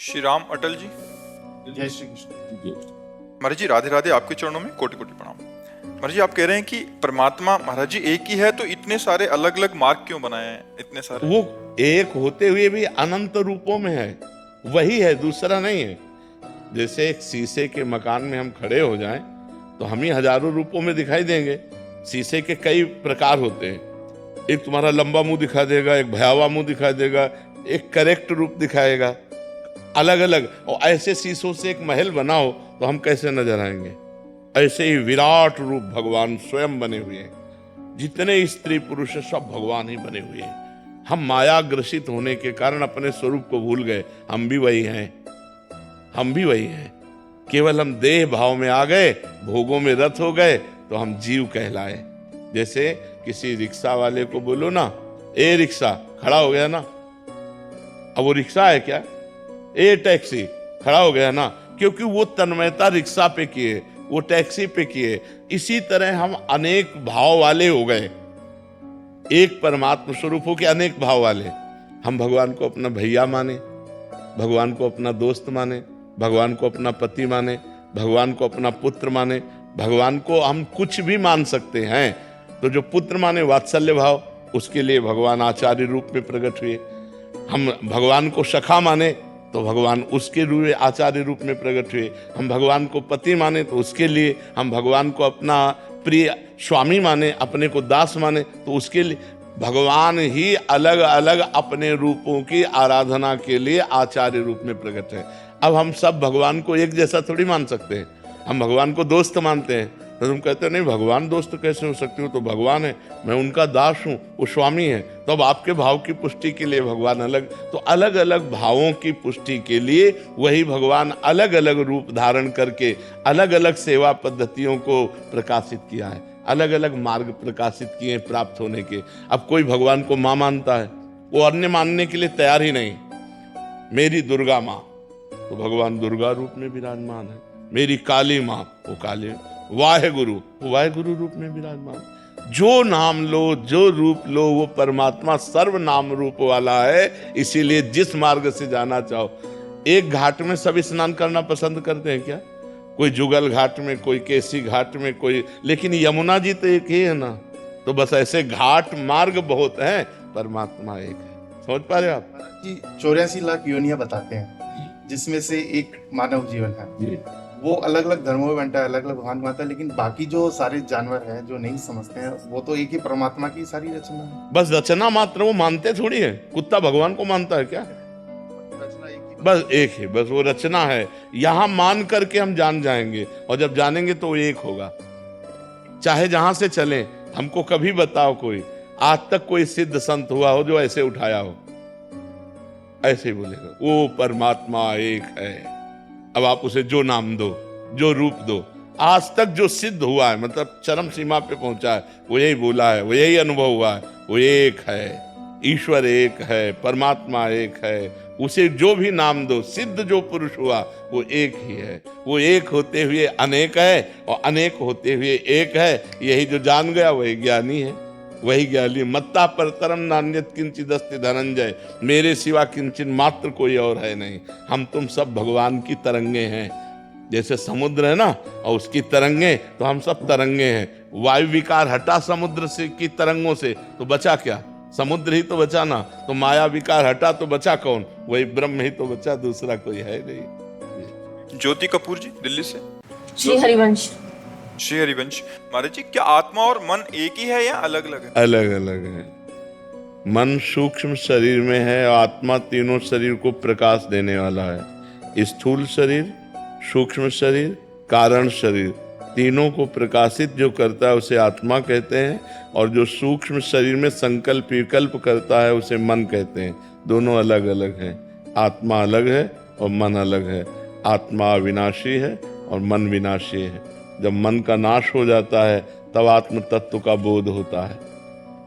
श्री राम अटल जी। जय श्री कृष्ण। महाराज जी राधे राधे, आपके चरणों में कोटि कोटि प्रणाम। महाराज जी आप कह रहे हैं कि परमात्मा महाराज जी एक ही है, तो इतने सारे अलग अलग मार्ग क्यों बनाए हैं? इतने सारे वो एक होते हुए भी अनंत रूपों में है, वही है, दूसरा नहीं है। जैसे एक शीशे के मकान में हम खड़े हो जाएं तो हम ही हजारों रूपों में दिखाई देंगे। शीशे के कई प्रकार होते हैं, एक तुम्हारा लंबा मुंह दिखा देगा, एक भयावह मुंह दिखाई देगा, एक करेक्ट रूप दिखाएगा, अलग अलग। और ऐसे शीशों से एक महल बनाओ तो हम कैसे नजर आएंगे? ऐसे ही विराट रूप भगवान स्वयं बने हुए हैं। जितने स्त्री पुरुष हैं सब भगवान ही बने हुए हैं। हम माया ग्रसित होने के कारण अपने स्वरूप को भूल गए। हम भी वही हैं, हम भी वही हैं। केवल हम देह भाव में आ गए, भोगों में रत हो गए तो हम जीव कहलाए। जैसे किसी रिक्शा वाले को बोलो ना, ए रिक्शा, खड़ा हो गया ना। अब वो रिक्शा है क्या? ए टैक्सी, खड़ा हो गया ना, क्योंकि वो तन्मयता रिक्शा पे किए, वो टैक्सी पे किए। इसी तरह हम अनेक भाव वाले हो गए, एक परमात्मा स्वरूप हो के अनेक भाव वाले। हम भगवान को अपना भैया माने, भगवान को अपना दोस्त माने, भगवान को अपना पति माने, भगवान को अपना पुत्र माने। भगवान को हम कुछ भी मान सकते हैं। तो जो पुत्र माने वात्सल्य भाव, उसके लिए भगवान आचार्य रूप में प्रकट हुए। हम भगवान को सखा माने तो भगवान उसके रूप में आचार्य रूप में प्रकट हुए। हम भगवान को पति माने तो उसके लिए, हम भगवान को अपना प्रिय स्वामी माने, अपने को दास माने तो उसके लिए भगवान ही अलग अलग अपने रूपों की आराधना के लिए आचार्य रूप में प्रकट है। अब हम सब भगवान को एक जैसा थोड़ी मान सकते हैं। हम भगवान को दोस्त मानते हैं तो तुम कहते हो नहीं, भगवान दोस्त कैसे हो सकते हो? तो भगवान है, मैं उनका दास हूँ, वो स्वामी है। तो अब आपके भाव की पुष्टि के लिए भगवान अलग, तो अलग अलग भावों की पुष्टि के लिए वही भगवान अलग अलग रूप धारण करके अलग अलग सेवा पद्धतियों को प्रकाशित किया है, अलग अलग मार्ग प्रकाशित किए प्राप्त होने के। अब कोई भगवान को माँ मानता है, वो अन्य मानने के लिए तैयार ही नहीं। मेरी दुर्गा माँ, तो भगवान दुर्गा रूप में विराजमान है। मेरी काली माँ, वो काली। वाहेगुरु, वो वाहेगुरु रूप में विराजमान। जो नाम लो, जो रूप लो, वो परमात्मा सर्व नाम रूप वाला है। इसीलिए जिस मार्ग से जाना चाहो, एक घाट में सब स्नान करना पसंद करते हैं क्या? कोई जुगल घाट में, कोई केसी घाट में, कोई, लेकिन यमुना जी तो एक ही है ना। तो बस ऐसे घाट मार्ग बहुत हैं, परमात्मा एक है। समझ पा रहे हो आप कि 84 लाख योनियां बताते हैं, जिसमें से एक मानव जीवन है जी। वो अलग अलग धर्मों में बंटा है, अलग अलग भगवान मानता है। लेकिन बाकी जो सारे जानवर हैं जो नहीं समझते हैं, वो तो एक ही परमात्मा की सारी रचना है। बस रचना मात्र, वो मानते थोड़ी है। कुत्ता भगवान को मानता है क्या? रचना एक ही। बस एक है, बस वो रचना है। यहां मान करके हम जान जाएंगे, और जब जानेंगे तो वो एक होगा। चाहे जहां से चलें, हमको कभी बताओ कोई आज तक कोई सिद्ध संत हुआ हो जो ऐसे उठाया हो? ऐसे ही बोलेगा, वो परमात्मा एक है। अब आप उसे जो नाम दो, जो रूप दो, आज तक जो सिद्ध हुआ है, मतलब चरम सीमा पे पहुंचा है, वो यही बोला है, वो यही अनुभव हुआ है, वो एक है। ईश्वर एक है, परमात्मा एक है। उसे जो भी नाम दो, सिद्ध जो पुरुष हुआ वो एक ही है। वो एक होते हुए अनेक है, और अनेक होते हुए एक है। यही जो जान गया वही ज्ञानी है, वही ज्ञानी। मत्ता परतरम नान्यत किंचिदस्ति धनंजय, मेरे सिवा किंचित मात्र कोई और है नहीं। हम तुम सब भगवान की तरंगे हैं। जैसे समुद्र है ना, और उसकी तरंगे, तो हम सब तरंगे हैं। वायु विकार हटा समुद्र से की तरंगों से, तो बचा क्या? समुद्र ही तो बचा ना। तो माया विकार हटा तो बचा कौन? वही ब्रह्म ही तो बचा, दूसरा कोई है नहीं। ज्योति कपूर जी दिल्ली से। श्री हरिवंश। श्री हरिवंश। महाराज जी क्या आत्मा और मन एक ही है या अलग अलग है? अलग अलग है। मन सूक्ष्म शरीर में है, आत्मा तीनों शरीर को प्रकाश देने वाला है। स्थूल शरीर, सूक्ष्म शरीर, कारण शरीर, तीनों को प्रकाशित जो करता है उसे आत्मा कहते हैं। और जो सूक्ष्म शरीर में संकल्प विकल्प करता है उसे मन कहते हैं। दोनों अलग अलग हैं। आत्मा अलग है और मन अलग है। आत्मा अविनाशी है और मन विनाशी है। जब मन का नाश हो जाता है तब आत्म तत्व का बोध होता है।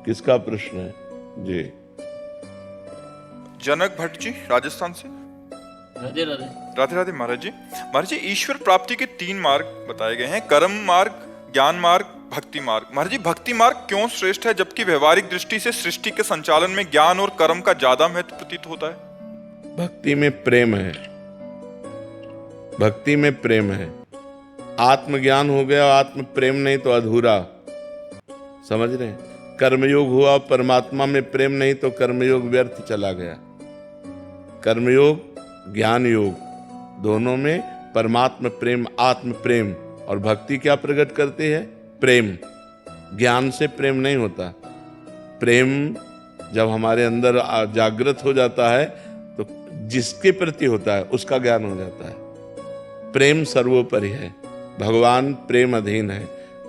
किसका प्रश्न है जी? जनक भट्ट जी राजस्थान से। राधे राधे। राधे राधे महाराज जी। महाराज जी ईश्वर प्राप्ति के 3 मार्ग बताए गए हैं, कर्म मार्ग, ज्ञान मार्ग, भक्ति मार्ग। महाराज जी भक्ति मार्ग क्यों श्रेष्ठ है, जबकि व्यवहारिक दृष्टि से सृष्टि के संचालन में ज्ञान और कर्म का ज्यादा महत्व प्रतीत होता है? भक्ति में प्रेम है, भक्ति में प्रेम है। आत्मज्ञान हो गया, आत्म प्रेम नहीं तो अधूरा। समझ रहे हैं? कर्मयोग हुआ, परमात्मा में प्रेम नहीं तो कर्मयोग व्यर्थ चला गया। कर्मयोग ज्ञान योग दोनों में परमात्मा प्रेम, आत्म प्रेम और भक्ति क्या प्रकट करती है? प्रेम। ज्ञान से प्रेम नहीं होता। प्रेम जब हमारे अंदर जागृत हो जाता है तो जिसके प्रति होता है उसका ज्ञान हो जाता है। प्रेम सर्वोपरि है, भगवान प्रेम अधीन है।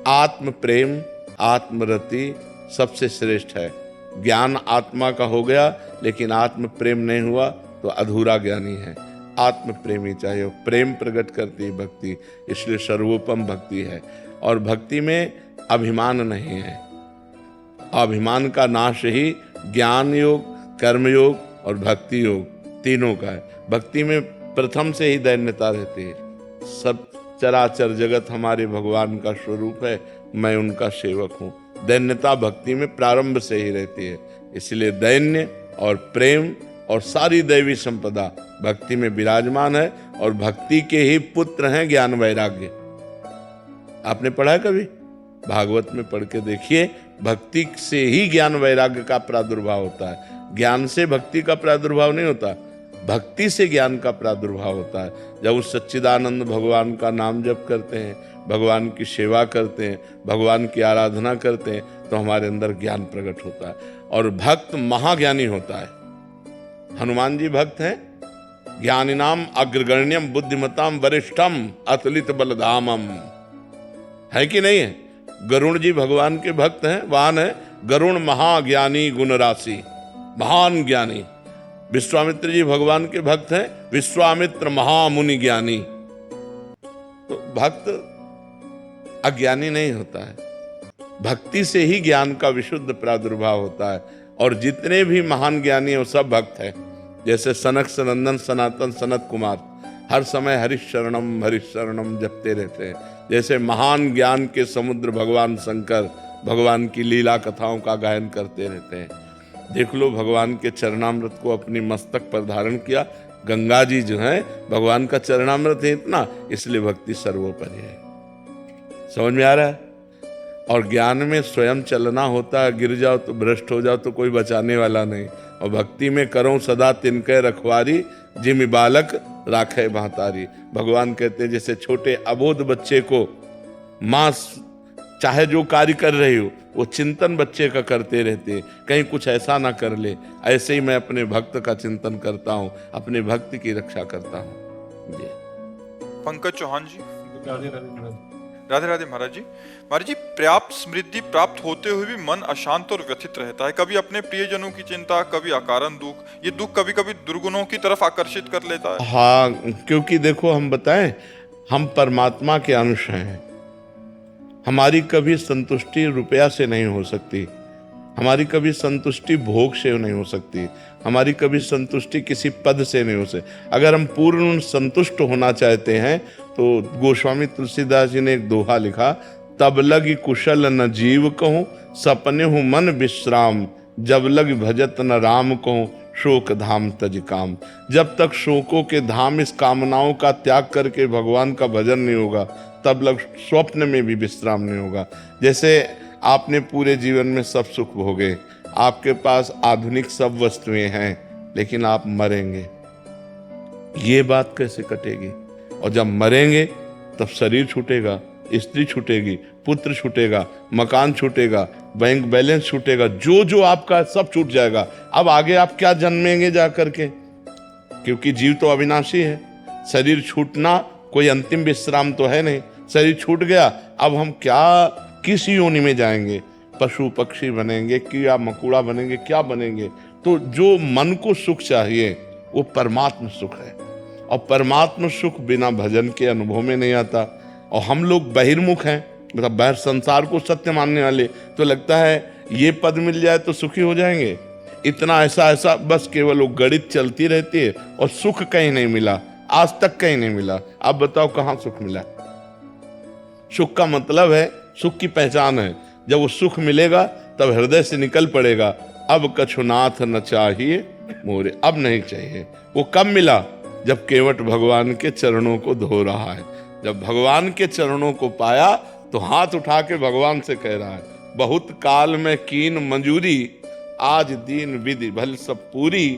आत्म प्रेम, आत्मरति सबसे श्रेष्ठ है। ज्ञान आत्मा का हो गया लेकिन आत्म प्रेम नहीं हुआ तो अधूरा ज्ञानी है। आत्म प्रेमी चाहिए, प्रेम प्रकट करती है भक्ति, इसलिए सर्वोपम भक्ति है। और भक्ति में अभिमान नहीं है। अभिमान का नाश ही ज्ञान योग, कर्म योग और भक्ति योग तीनों का है। भक्ति में प्रथम से ही दैन्यता रहती है। सब चराचर जगत हमारे भगवान का स्वरूप है, मैं उनका सेवक हूँ। दैन्यता भक्ति में प्रारंभ से ही रहती है, इसलिए दैन्य और प्रेम और सारी दैवी संपदा भक्ति में विराजमान है। और भक्ति के ही पुत्र हैं ज्ञान वैराग्य। आपने पढ़ा है कभी? भागवत में पढ़ के देखिए, भक्ति से ही ज्ञान वैराग्य का प्रादुर्भाव होता है। ज्ञान से भक्ति का प्रादुर्भाव नहीं होता, भक्ति से ज्ञान का प्रादुर्भाव होता है। जब उस सच्चिदानंद भगवान का नाम जप करते हैं, भगवान की सेवा करते हैं, भगवान की आराधना करते हैं तो हमारे अंदर ज्ञान प्रकट होता है। और भक्त महाज्ञानी होता है। हनुमान जी भक्त हैं। ज्ञानिनाम अग्रगण्यम बुद्धिमताम वरिष्ठम अतुलित बलधामम, है कि नहीं है? गरुण जी भगवान के भक्त हैं, वाहन है। गरुण महाज्ञानी गुण राशि, महान ज्ञानी। विश्वामित्र जी भगवान के भक्त हैं, विश्वामित्र महामुनि ज्ञानी। तो भक्त अज्ञानी नहीं होता है, भक्ति से ही ज्ञान का विशुद्ध प्रादुर्भाव होता है। और जितने भी महान ज्ञानी हैं वो सब भक्त हैं। जैसे सनक सनंदन सनातन सनत कुमार हर समय हरिशरणम जपते रहते हैं। जैसे महान ज्ञान के समुद्र भगवान शंकर भगवान की लीला कथाओं का गायन करते रहते हैं। देख लो, भगवान के चरणामृत को अपनी मस्तक पर धारण किया। गंगा जी जो है भगवान का चरणामृत है इतना, इसलिए भक्ति सर्वोपरि है। समझ में आ रहा है? और ज्ञान में स्वयं चलना होता है, गिर जाओ तो भ्रष्ट हो जाओ तो कोई बचाने वाला नहीं। और भक्ति में करो सदा तिनके रखवारी, जिमि बालक राखे महतारी। भगवान कहते हैं जैसे छोटे अबोध बच्चे को माँ चाहे जो कार्य कर रही हो वो चिंतन बच्चे का करते रहते हैं, कहीं कुछ ऐसा ना कर ले। ऐसे ही मैं अपने भक्त का चिंतन करता हूँ, अपने भक्त की रक्षा करता हूँ। जी पंकज चौहान जी। राधे राधे महाराज जी। महाराज जी, पर्याप्त समृद्धि प्राप्त होते हुए भी मन अशांत और व्यथित रहता है। कभी अपने प्रियजनों की चिंता, कभी अकारण दुख। ये दुख कभी कभी दुर्गुणों की तरफ आकर्षित कर लेता है। हाँ, क्योंकि देखो हम बताएं, हम परमात्मा के अंश हैं। हमारी कभी संतुष्टि रुपया से नहीं हो सकती, हमारी कभी संतुष्टि भोग से नहीं हो सकती, हमारी कभी संतुष्टि किसी पद से नहीं हो सकती। अगर हम पूर्ण संतुष्ट होना चाहते हैं तो गोस्वामी तुलसीदास जी ने एक दोहा लिखा, तब लग कुशल न जीव कहूँ, सपने हूँ मन विश्राम, जब लग भजत न राम कहूँ, शोक धाम तज काम। जब तक शोकों के धाम, इस कामनाओं का त्याग करके भगवान का भजन नहीं होगा, तब लग स्वप्न में भी विश्राम नहीं होगा। जैसे आपने पूरे जीवन में सब सुख भोगे, आपके पास आधुनिक सब वस्तुएं हैं, लेकिन आप मरेंगे, ये बात कैसे कटेगी? और जब मरेंगे तब शरीर छूटेगा, स्त्री छूटेगी, पुत्र छूटेगा, मकान छूटेगा, बैंक बैलेंस छूटेगा, जो जो आपका सब छूट जाएगा। अब आगे आप क्या जन्मेंगे जा करके? क्योंकि जीव तो अविनाशी है। शरीर छूटना कोई अंतिम विश्राम तो है नहीं। शरीर छूट गया, अब हम क्या, किस योनि में जाएंगे? पशु पक्षी बनेंगे, कीड़ा मकोड़ा बनेंगे, क्या बनेंगे? तो जो मन को सुख चाहिए वो परमात्म सुख है, और परमात्म सुख बिना भजन के अनुभव में नहीं आता। और हम लोग बहिर्मुख हैं, मतलब बाहर संसार को सत्य मानने वाले, तो लगता है ये पद मिल जाए तो सुखी हो जाएंगे, इतना ऐसा, बस केवल वो गणित चलती रहती है और सुख कहीं नहीं मिला, आज तक कहीं नहीं मिला। अब बताओ कहाँ सुख मिला? सुख का मतलब है, सुख की पहचान है, जब वो सुख मिलेगा तब हृदय से निकल पड़ेगा, अब कछुनाथ न चाहिए मोरे, अब नहीं चाहिए। वो कब मिला? जब केवट भगवान के चरणों को धो रहा है। जब भगवान के चरणों को पाया तो हाथ उठा के भगवान से कह रहा है, बहुत काल में कीन मंजूरी, आज दीन विधि भल सब पूरी,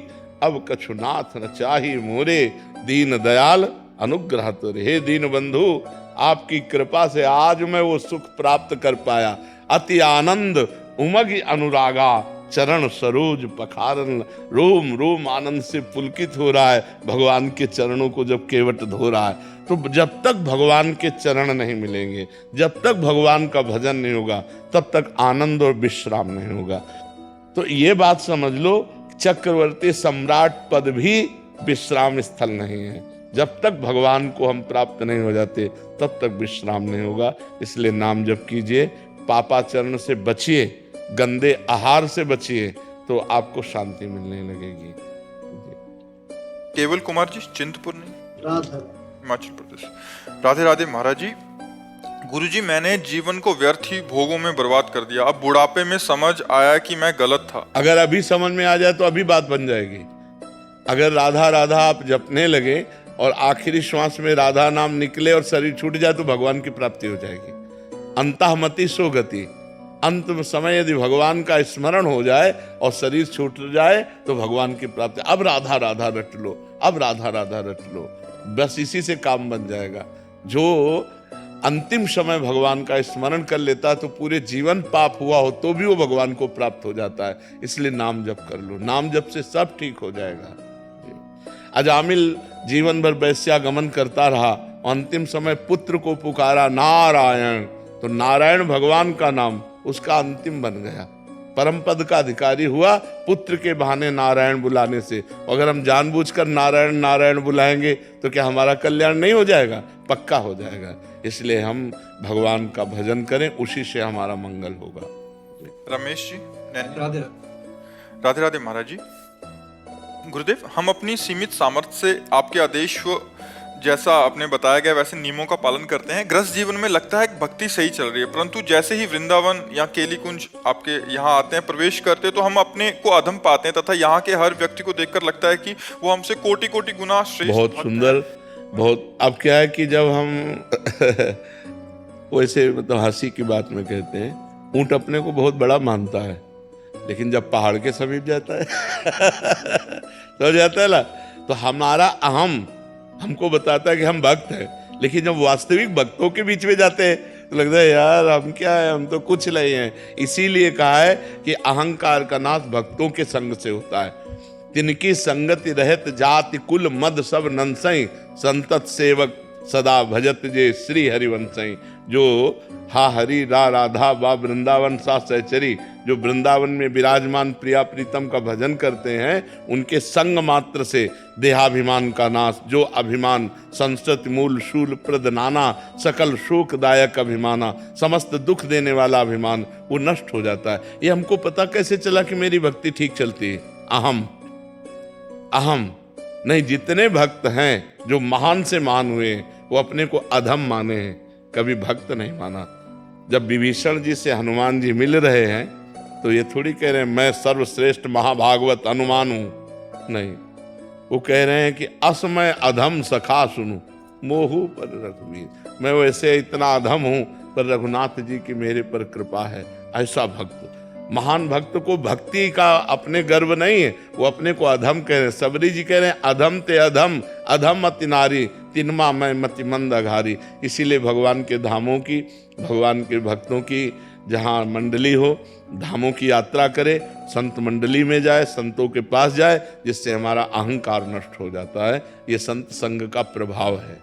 अब कछु नाथ न चाही मोरे, दीन दयाल अनुग्रह तोरे। हे दीन बंधु, आपकी कृपा से आज मैं वो सुख प्राप्त कर पाया। अति आनंद उमग अनुरागा, चरण सरोज पखारन, रोम रोम आनंद से पुलकित हो रहा है भगवान के चरणों को जब केवट धो रहा है। तो जब तक भगवान के चरण नहीं मिलेंगे, जब तक भगवान का भजन नहीं होगा, तब तक आनंद और विश्राम नहीं होगा। तो ये बात समझ लो, चक्रवर्ती सम्राट पद भी विश्राम स्थल नहीं है। जब तक भगवान को हम प्राप्त नहीं हो जाते, तब तक विश्राम नहीं होगा। इसलिए नाम जप कीजिए, पापाचरण से बचिए, गंदे आहार से बचिए, तो आपको शांति मिलने लगेगी। केवल कुमार जी, चिंतपूर्णी, हिमाचल प्रदेश। राधे राधे महाराज जी। गुरुजी, मैंने जीवन को व्यर्थ ही भोगों में बर्बाद कर दिया। अब बुढ़ापे में समझ आया कि मैं गलत था। अगर अभी समझ में आ जाए तो अभी बात बन जाएगी। अगर राधा राधा आप जपने लगे और आखिरी श्वास में राधा नाम निकले और शरीर छूट जाए तो भगवान की प्राप्ति हो जाएगी। अंतःमति सो गति, अंत समय यदि भगवान का स्मरण हो जाए और शरीर छूट जाए तो भगवान की प्राप्ति। अब राधा राधा रट लो, अब राधा राधा रट लो, बस इसी से काम बन जाएगा। जो अंतिम समय भगवान का स्मरण कर लेता है तो पूरे जीवन पाप हुआ हो तो भी वो भगवान को प्राप्त हो जाता है। इसलिए नाम जप कर लो, नाम जप से सब ठीक हो जाएगा। अजामिल जीवन भर वैश्यागमन करता रहा, अंतिम समय पुत्र को पुकारा नारायण, तो नारायण भगवान का नाम उसका अंतिम बन गया। परम पद का अधिकारी हुआ पुत्र के बहाने नारायण बुलाने से। अगर हम जानबूझकर नारायण नारायण बुलाएंगे तो क्या हमारा कल्याण नहीं हो जाएगा? पक्का हो जाएगा। इसलिए हम भगवान का भजन करें, उसी से हमारा मंगल होगा। रमेश जी, राधे राधे राधे महाराज जी। गुरुदेव, हम अपनी सीमित सामर्थ्य से आपके आदेश जैसा आपने बताया गया वैसे नियमों का पालन करते हैं। गृहस्थ जीवन में लगता है कि भक्ति सही चल रही है, परंतु जैसे ही वृंदावन या केली कुंज आपके यहाँ आते हैं, प्रवेश करते हैं, तो हम अपने को अधम पाते हैं तथा यहाँ के हर व्यक्ति को देखकर लगता है कि वो हमसे कोटि कोटि गुना श्रेष्ठ। बहुत सुंदर, बहुत। अब क्या है कि जब हम वैसे मतलब हंसी की बात में कहते हैं, ऊंट अपने को बहुत बड़ा मानता है, लेकिन जब पहाड़ के समीप जाता है तो जाता है ना, तो हमारा अहम हमको बताता है कि हम भक्त हैं। लेकिन जब वास्तविक भक्तों के बीच में जाते हैं तो लगता है यार हम क्या है, हम तो कुछ नहीं हैं। इसीलिए कहा है कि अहंकार का नाश भक्तों के संग से होता है। तिनकी संगति रहत जाति कुल मद सब नंसई, संतत सेवक सदा भजत जे श्री हरिवंशई। जो हा हरि रा राधा बा वृंदावन सा सहचरी, जो वृंदावन में विराजमान प्रिया प्रीतम का भजन करते हैं, उनके संग मात्र से देहाभिमान का नाश, जो अभिमान संस्कृत मूल शूल प्रद नाना, सकल शोकदायक अभिमाना, समस्त दुख देने वाला अभिमान, वो नष्ट हो जाता है। ये हमको पता कैसे चला कि मेरी भक्ति ठीक चलती है? अहम नहीं, जितने भक्त हैं जो महान से महान हुए वो अपने को अधम माने हैं, कभी भक्त नहीं माना। जब विभीषण जी से हनुमान जी मिल रहे हैं तो ये थोड़ी कह रहे हैं मैं सर्वश्रेष्ठ महाभागवत हनुमान हूं, नहीं, वो कह रहे हैं कि असमय अधम सखा सुनु मोहू पर रघुवीर, मैं वैसे इतना अधम हूं पर रघुनाथ जी की मेरे पर कृपा है। ऐसा भक्त, महान भक्त को भक्ति का अपने गर्व नहीं है, वो अपने को अधम कह रहे हैं। सबरी जी कह रहे हैं अधम ते अधम, अधम अति नारी, तिनमा मैं मति मंद अघारी। इसीलिए भगवान के धामों की, भगवान के भक्तों की जहाँ मंडली हो, धामों की यात्रा करे, संत मंडली में जाए, संतों के पास जाए, जिससे हमारा अहंकार नष्ट हो जाता है। ये संत संग का प्रभाव है।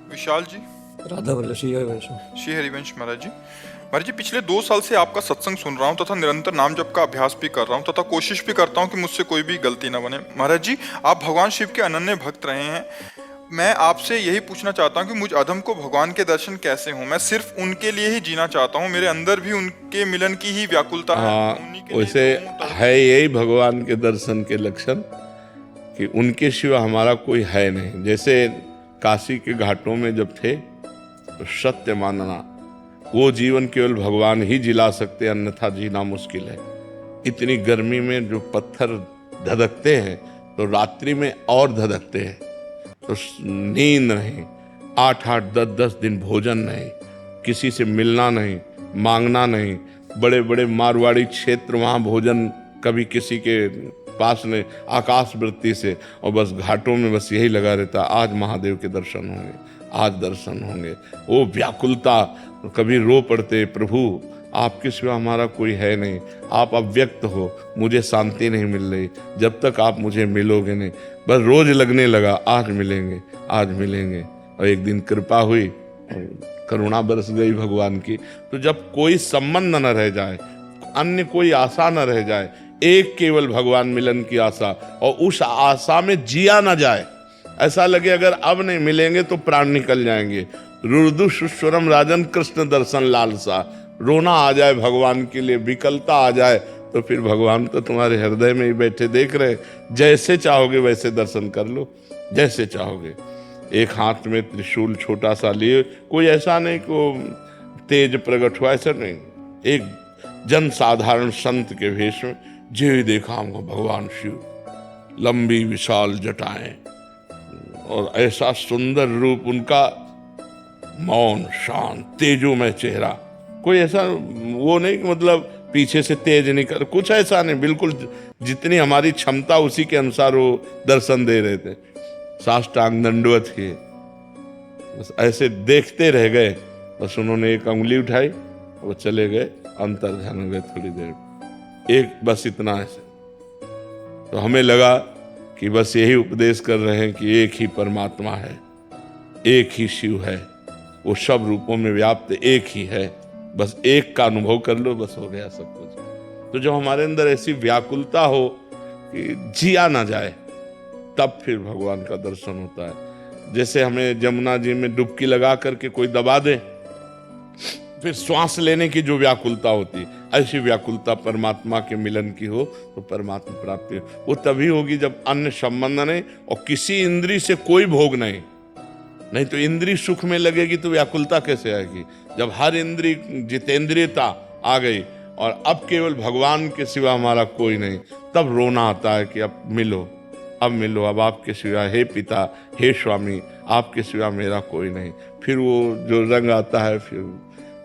विशाल जी, राधा वल्लभ श्री हरिवंश महाराज जी। महाराज जी, पिछले 2 साल से आपका सत्संग सुन रहा हूँ तथा निरंतर नाम जप का अभ्यास भी कर रहा हूँ तथा कोशिश भी करता हूँ कि मुझसे कोई भी गलती न बने। महाराज जी, आप भगवान शिव के अनन्य भक्त रहे हैं। मैं आपसे यही पूछना चाहता हूँ कि मुझ अधम को भगवान के दर्शन कैसे हों? मैं सिर्फ उनके लिए ही जीना चाहता हूँ, मेरे अंदर भी उनके मिलन की ही व्याकुलता है। वैसे है यही भगवान के दर्शन के लक्षण कि उनके सिवा हमारा कोई है नहीं। जैसे काशी के घाटों में जब थे तो सत्य मानना, वो जीवन केवल भगवान ही जिला सकते, अन्यथा जीना मुश्किल है। इतनी गर्मी में जो पत्थर धधकते हैं तो रात्रि में और धधकते हैं। तो नींद नहीं, 8-8, 10-10 दिन भोजन नहीं, किसी से मिलना नहीं, मांगना नहीं। बड़े बड़े मारवाड़ी क्षेत्र, वहाँ भोजन कभी किसी के पास नहीं, आकाश वृत्ति से, और बस घाटों में बस यही लगा रहता, आज महादेव के दर्शन होंगे, आज दर्शन होंगे। वो व्याकुलता, कभी रो पड़ते, प्रभु आपके सिवा हमारा कोई है नहीं, आप अव्यक्त हो, मुझे शांति नहीं मिल रही, जब तक आप मुझे मिलोगे नहीं। बस रोज लगने लगा, आज मिलेंगे, आज मिलेंगे। और एक दिन कृपा हुई, करुणा बरस गई भगवान की। तो जब कोई संबंध न रह जाए, अन्य कोई आशा न रह जाए, एक केवल भगवान मिलन की आशा, और उस आशा में जिया न जाए, ऐसा लगे अगर अब नहीं मिलेंगे तो प्राण निकल जाएंगे। रुदु सुस्वरम राजन कृष्ण दर्शन लालसा, रोना आ जाए भगवान के लिए, विकलता आ जाए, तो फिर भगवान तो तुम्हारे हृदय में ही बैठे देख रहे, जैसे चाहोगे वैसे दर्शन कर लो, जैसे चाहोगे। एक हाथ में त्रिशूल छोटा सा लिए, कोई ऐसा नहीं को तेज प्रकट हुआ, ऐसा नहीं, एक जन साधारण संत के वेश में, जे देखा हमको भगवान शिव, लंबी विशाल जटाएं और ऐसा सुंदर रूप उनका, मौन शांत तेजोमय चेहरा, कोई ऐसा वो नहीं कि मतलब पीछे से तेज निकल, कुछ ऐसा नहीं, बिल्कुल जितनी हमारी क्षमता उसी के अनुसार वो दर्शन दे रहे थे। साष्टांग दंडवत किए, बस ऐसे देखते रह गए। बस उन्होंने एक उंगली उठाई, वो चले गए, अंतर ध्यान हो गए थोड़ी देर, एक बस इतना ऐसे। तो हमें लगा कि बस यही उपदेश कर रहे हैं कि एक ही परमात्मा है, एक ही शिव है, वो सब रूपों में व्याप्त एक ही है, बस एक का अनुभव कर लो, बस हो गया सब कुछ। तो जब हमारे अंदर ऐसी व्याकुलता हो कि जिया ना जाए, तब फिर भगवान का दर्शन होता है। जैसे हमें जमुना जी में डुबकी लगा करके कोई दबा दे, फिर श्वास लेने की जो व्याकुलता होती, ऐसी व्याकुलता परमात्मा के मिलन की हो तो परमात्मा प्राप्ति वो तभी होगी जब अन्य संबंध नहीं और किसी इंद्री से कोई भोग नहीं तो इंद्री सुख में लगेगी तो व्याकुलता कैसे आएगी? जब हर इंद्री जितेंद्रियता आ गई और अब केवल भगवान के सिवा हमारा कोई नहीं, तब रोना आता है कि अब मिलो, अब आपके सिवा, हे पिता, हे स्वामी, आपके सिवा मेरा कोई नहीं। फिर वो जो रंग आता है, फिर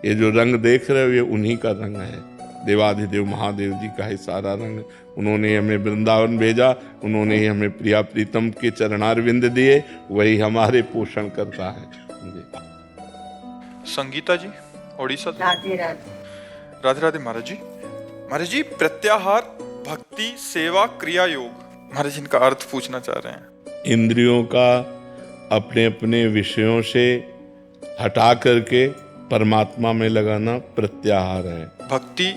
ये जो रंग देख रहे हो ये उन्हीं का रंग है, देवाधिदेव महादेव जी का ही सारा रंग। उन्होंने हमें वृंदावन भेजा, उन्होंने ही हमें प्रिया प्रीतम के चरणारविंद दिए, वही हमारे पोषण करता है। संगीता जी, ओडिशा से। राधे राधे। राधे राधे महाराज जी। महाराज जी, प्रत्याहार, भक्ति, सेवा, क्रिया योग, महाराज इनका अर्थ पूछना चाह रहे हैं। इंद्रियों का अपने अपने विषयों से हटा करके परमात्मा में लगाना प्रत्याहार है। भक्ति,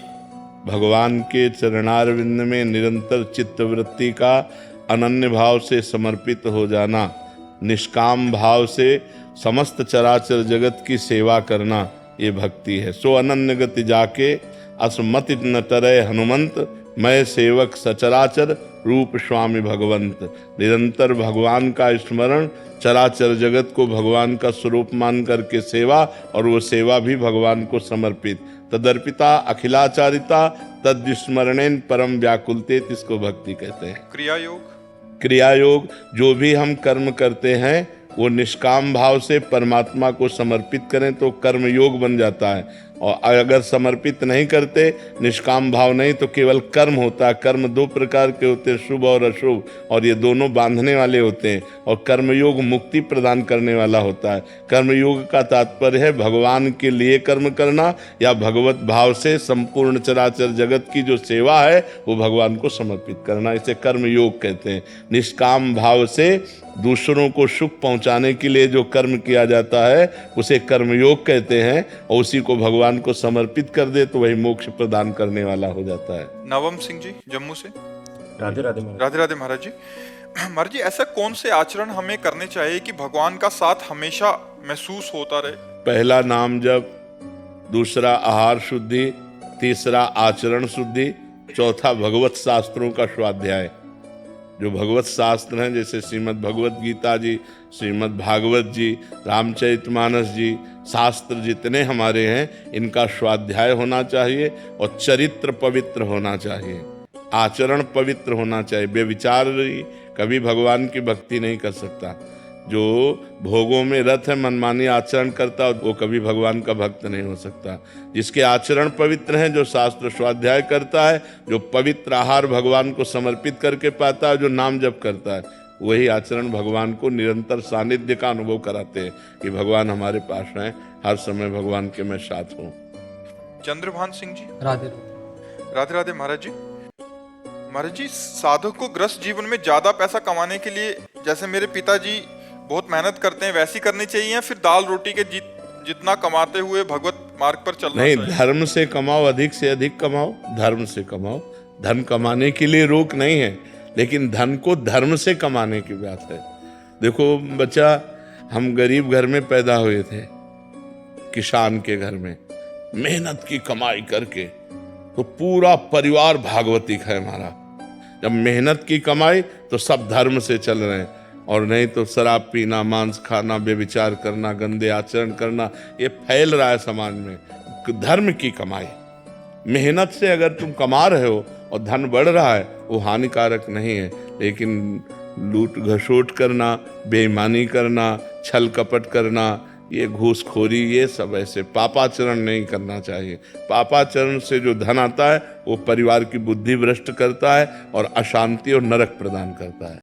भगवान के चरणारविंद में निरंतर चित्तवृत्ति का अनन्य भाव से समर्पित हो जाना, निष्काम भाव से समस्त चराचर जगत की सेवा करना, ये भक्ति है। सो अनन्य गति जाके असमति न तरय हनुमंत, मैं सेवक सचराचर रूप स्वामी भगवंत। निरंतर भगवान का स्मरण, चराचर जगत को भगवान का स्वरूप मान करके सेवा, और वो सेवा भी भगवान को समर्पित। तदर्पिता अखिलाचारिता तद्विस्मरणेन परम व्याकुलते, इसको भक्ति कहते हैं। क्रिया योग, क्रिया योग, जो भी हम कर्म करते हैं वो निष्काम भाव से परमात्मा को समर्पित करें तो कर्म योग बन जाता है, और अगर समर्पित नहीं करते, निष्काम भाव नहीं, तो केवल कर्म होता है। कर्म दो प्रकार के होते हैं, शुभ और अशुभ, और ये दोनों बांधने वाले होते हैं, और कर्मयोग मुक्ति प्रदान करने वाला होता है। कर्मयोग का तात्पर्य है भगवान के लिए कर्म करना, या भगवत भाव से संपूर्ण चराचर जगत की जो सेवा है वो भगवान को समर्पित करना, इसे कर्मयोग कहते हैं। निष्काम भाव से दूसरों को सुख पहुंचाने के लिए जो कर्म किया जाता है उसे कर्मयोग कहते हैं, और उसी को भगवान को समर्पित कर दे तो वही मोक्ष प्रदान करने वाला हो जाता है। नवम सिंह जी, जम्मू से। राधे राधे महाराज। राधे राधे महाराज जी। महाराज जी, ऐसा कौन से आचरण हमें करने चाहिए कि भगवान का साथ हमेशा महसूस होता रहे? पहला नाम जप, दूसरा आहार शुद्धि, तीसरा आचरण शुद्धि, चौथा भगवत शास्त्रों का स्वाध्याय। जो भगवत शास्त्र हैं जैसे श्रीमद् भगवत गीता जी, श्रीमद् भागवत जी, रामचरितमानस जी, शास्त्र जितने हमारे हैं इनका स्वाध्याय होना चाहिए, और चरित्र पवित्र होना चाहिए। आचरण पवित्र होना चाहिए। बेविचारी कभी भगवान की भक्ति नहीं कर सकता। जो भोगों में रत है, मनमानी आचरण करता, वो कभी भगवान का भक्त नहीं हो सकता। जिसके आचरण पवित्र हैं, जो शास्त्र स्वाध्याय करता है, जो पवित्र आहार भगवान को समर्पित करके पाता है, जो नाम जप करता है, वही आचरण भगवान को निरंतर सानिध्य का अनुभव कराते हैं कि भगवान हमारे पास हैं, हर समय भगवान के मैं साथ हूँ। चंद्रभान सिंह जी। राधे राधे राधे महाराज जी। महाराज जी, साधक को ग्रस्त जीवन में ज्यादा पैसा कमाने के लिए, जैसे मेरे पिताजी बहुत मेहनत करते हैं, वैसी करनी चाहिए या फिर दाल रोटी के जितना कमाते हुए भगवत मार्ग पर चलना नहीं, चाहिए? धर्म से कमाओ, अधिक से अधिक कमाओ, धर्म से कमाओ। धन कमाने के लिए रोक नहीं है, लेकिन धन को धर्म से कमाने की बात है। देखो बच्चा, हम गरीब घर में पैदा हुए थे, किसान के घर में, मेहनत की कमाई करके, तो पूरा परिवार भागवती है हमारा। जब मेहनत की कमाई तो सब धर्म से चल रहे हैं, और नहीं तो शराब पीना, मांस खाना, बेविचार करना, गंदे आचरण करना, ये फैल रहा है समाज में। धर्म की कमाई, मेहनत से अगर तुम कमा रहे हो और धन बढ़ रहा है, वो हानिकारक नहीं है। लेकिन लूट घसोट करना, बेईमानी करना, छल कपट करना, ये घूसखोरी, ये सब ऐसे पापाचरण नहीं करना चाहिए। पापाचरण से जो धन आता है, वो परिवार की बुद्धि भ्रष्ट करता है और अशांति और नरक प्रदान करता है।